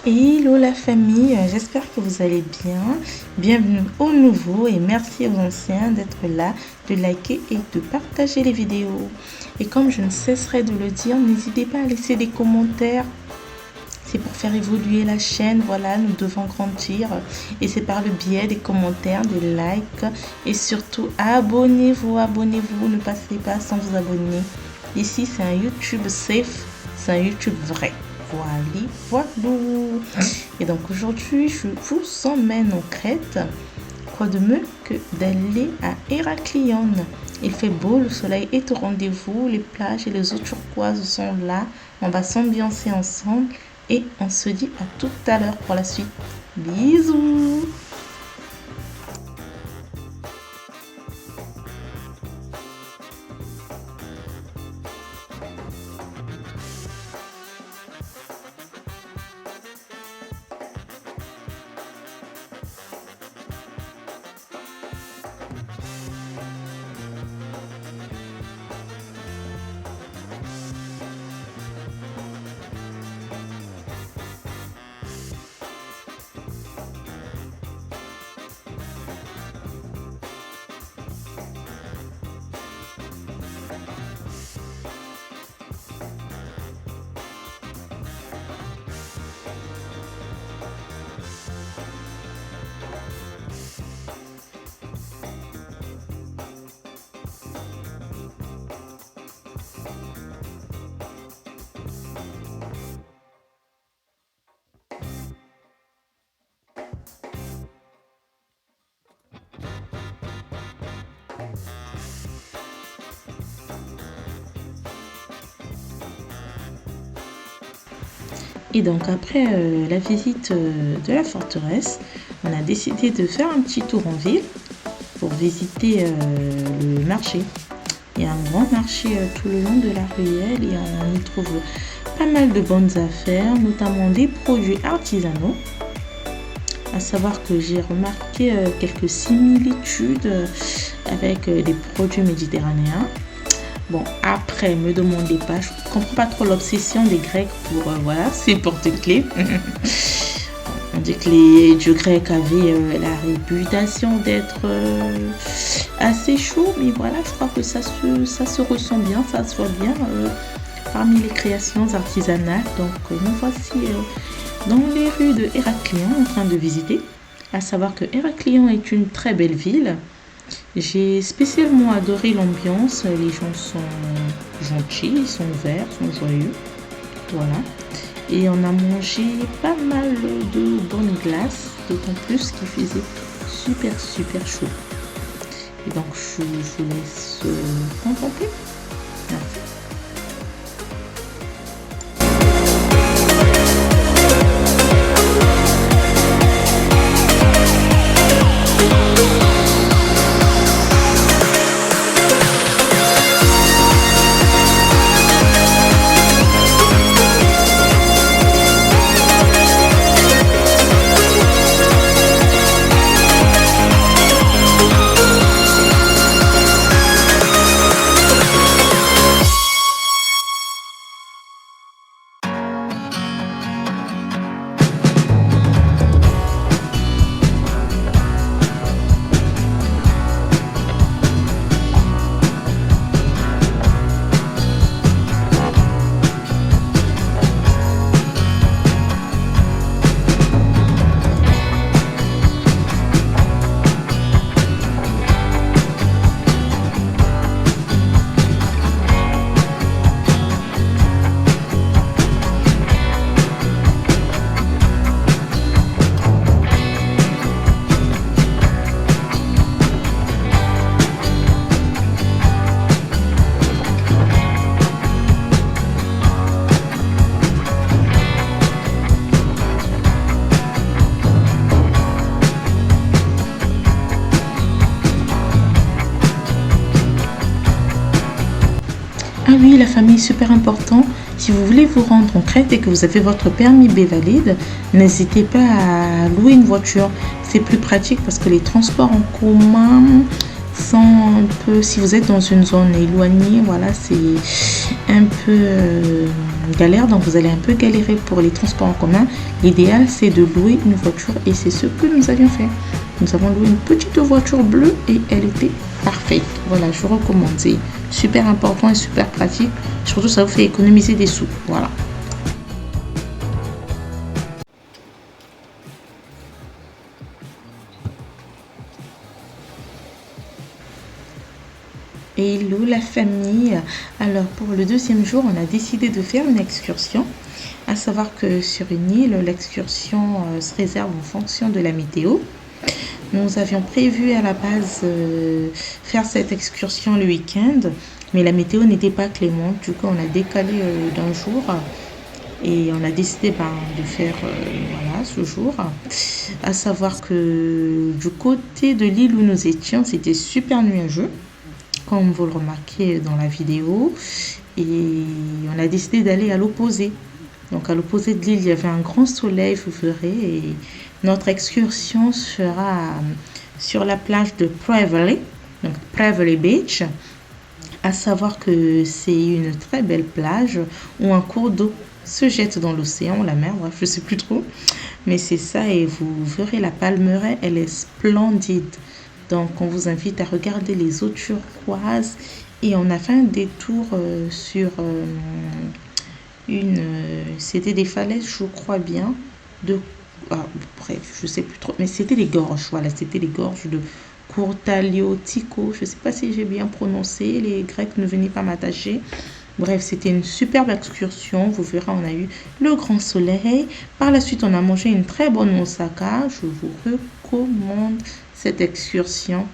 Hello la famille, j'espère que vous allez bien. Bienvenue aux nouveaux et merci aux anciens d'être là, de liker et de partager les vidéos. Et comme je ne cesserai de le dire, n'hésitez pas à laisser des commentaires. C'est pour faire évoluer la chaîne, voilà, nous devons grandir. Et c'est par le biais des commentaires, des likes et surtout abonnez-vous, ne passez pas sans vous abonner. Ici c'est un YouTube safe, c'est un YouTube vrai. Voilà. Et donc aujourd'hui, je vous emmène en Crète. Quoi de mieux que d'aller à Héraclion? Il fait beau, le soleil est au rendez-vous, les plages et les eaux turquoises sont là. On va s'ambiancer ensemble et on se dit à tout à l'heure pour la suite. Bisous! Et donc après la visite de la forteresse, on a décidé de faire un petit tour en ville pour visiter le marché. Il y a un grand marché tout le long de la ruelle et on y trouve pas mal de bonnes affaires, notamment des produits artisanaux. À savoir que j'ai remarqué quelques similitudes avec des produits méditerranéens. Bon, après, me demandez pas, je comprends pas trop l'obsession des Grecs pour, voilà, ces porte-clés. On dit que les dieux grecs avaient la réputation d'être assez chauds, mais voilà, je crois que ça se ressent bien, ça se voit bien parmi les créations artisanales. Donc, nous voici dans les rues de Héraclion en train de visiter. À savoir que Héraclion est une très belle ville. J'ai spécialement adoré l'ambiance, les gens sont gentils, ils sont ouverts, sont joyeux, voilà. Et on a mangé pas mal de bonnes glaces, d'autant plus qu'il faisait super chaud. Et donc je vous laisse contempler. Merci. Ah oui, la famille, super important. Si vous voulez vous rendre en Crète et que vous avez votre permis B valide, n'hésitez pas à louer une voiture. C'est plus pratique parce que les transports en commun sont un peu, si vous êtes dans une zone éloignée, voilà, c'est un peu galère, donc vous allez un peu galérer pour les transports en commun, l'idéal c'est de louer une voiture et c'est ce que nous avions fait. Nous avons loué une petite voiture bleue et elle était parfaite. Voilà, je vous recommande. C'est super important et super pratique. Surtout, ça vous fait économiser des sous. Voilà. Et hello la famille. Alors pour le deuxième jour, on a décidé de faire une excursion. À savoir que sur une île, l'excursion se réserve en fonction de la météo. Nous avions prévu à la base faire cette excursion le week-end, mais la météo n'était pas clémente. Du coup, on a décalé d'un jour et on a décidé de faire voilà, ce jour. À savoir que du côté de l'île où nous étions, c'était super nuageux, comme vous le remarquez dans la vidéo. Et on a décidé d'aller à l'opposé. Donc à l'opposé de l'île, il y avait un grand soleil, vous verrez. Et notre excursion sera sur la plage de Praevely, donc Praevely Beach. À savoir que c'est une très belle plage où un cours d'eau se jette dans l'océan, la mer, bref, je sais plus trop. Mais c'est ça et vous verrez la palmeraie, elle est splendide. Donc on vous invite à regarder les eaux turquoises et on a fait un détour sur c'était des falaises, je crois bien, bref, je sais plus trop, mais c'était les gorges, voilà, c'était les gorges de Courtaliotico, je sais pas si j'ai bien prononcé, les Grecs ne venaient pas m'attacher. Bref, c'était une superbe excursion, vous verrez, on a eu le grand soleil. Par la suite, on a mangé une très bonne moussaka, je vous recommande cette excursion.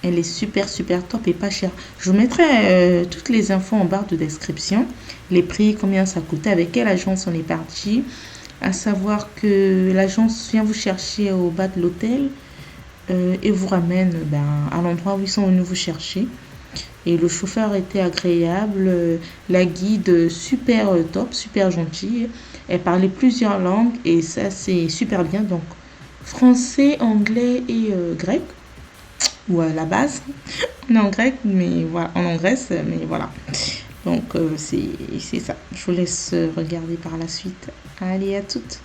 Elle est super top et pas chère. Je vous mettrai toutes les infos en barre de description. Les prix, combien ça coûtait, avec quelle agence on est parti. À savoir que l'agence vient vous chercher au bas de l'hôtel et vous ramène à l'endroit où ils sont venus vous chercher. Et le chauffeur était agréable, la guide super top, super gentille. Elle parlait plusieurs langues et ça c'est super bien. Donc français, anglais et grec. Ou à la base, on est en grec, mais voilà, en Grèce, mais voilà. Donc c'est ça. Je vous laisse regarder par la suite. Allez, à toutes.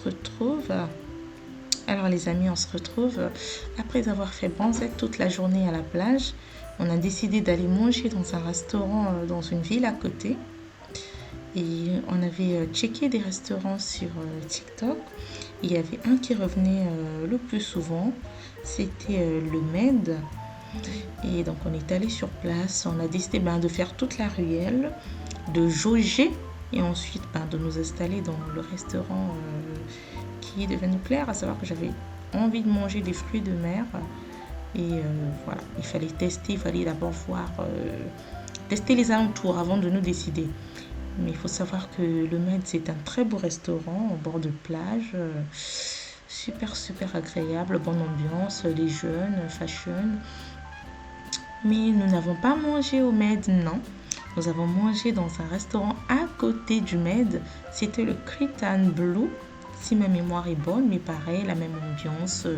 retrouve. Alors les amis, on se retrouve après avoir fait bronzette toute la journée à la plage. On a décidé d'aller manger dans un restaurant dans une ville à côté. Et on avait checké des restaurants sur TikTok. Il y avait un qui revenait le plus souvent. C'était le Med. Et donc on est allé sur place. On a décidé de faire toute la ruelle, de jauger et ensuite de nous installer dans le restaurant qui devait nous plaire. À savoir que j'avais envie de manger des fruits de mer. Et voilà, il fallait tester. Il fallait d'abord voir, tester les alentours avant de nous décider. Mais il faut savoir que le Med, c'est un très beau restaurant au bord de plage. Super, super agréable, bonne ambiance, les jeunes, fashion. Mais nous n'avons pas mangé au Med, non. Nous avons mangé dans un restaurant à côté du Med. C'était le Cretan Blue, si ma mémoire est bonne. Mais pareil, la même ambiance,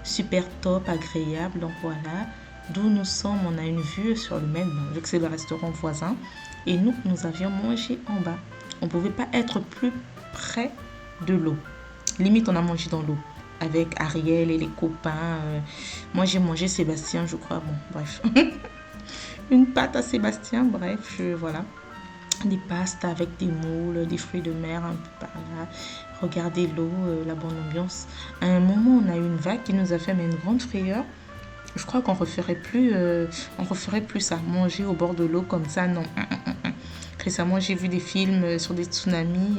super top, agréable. Donc voilà, d'où nous sommes, on a une vue sur le Med, vu que c'est le restaurant voisin. Et nous avions mangé en bas. On ne pouvait pas être plus près de l'eau. Limite, on a mangé dans l'eau avec Ariel et les copains. Moi, j'ai mangé Sébastien, je crois. Bon, bref. Une pâte à Sébastien, bref, voilà. Des pastes avec des moules, des fruits de mer un peu par là. Regardez l'eau, la bonne ambiance. À un moment, on a eu une vague qui nous a fait une grande frayeur. Je crois qu'on referait plus ça. Manger au bord de l'eau comme ça, non. Récemment, j'ai vu des films sur des tsunamis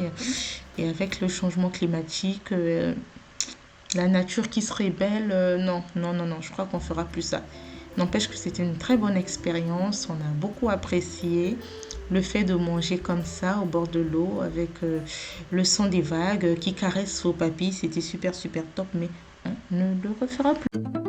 et avec le changement climatique, la nature qui se rebelle, non. Je crois qu'on fera plus ça. N'empêche que c'était une très bonne expérience. On a beaucoup apprécié le fait de manger comme ça au bord de l'eau avec le son des vagues qui caressent vos papilles. C'était super, super top, mais on ne le refera plus.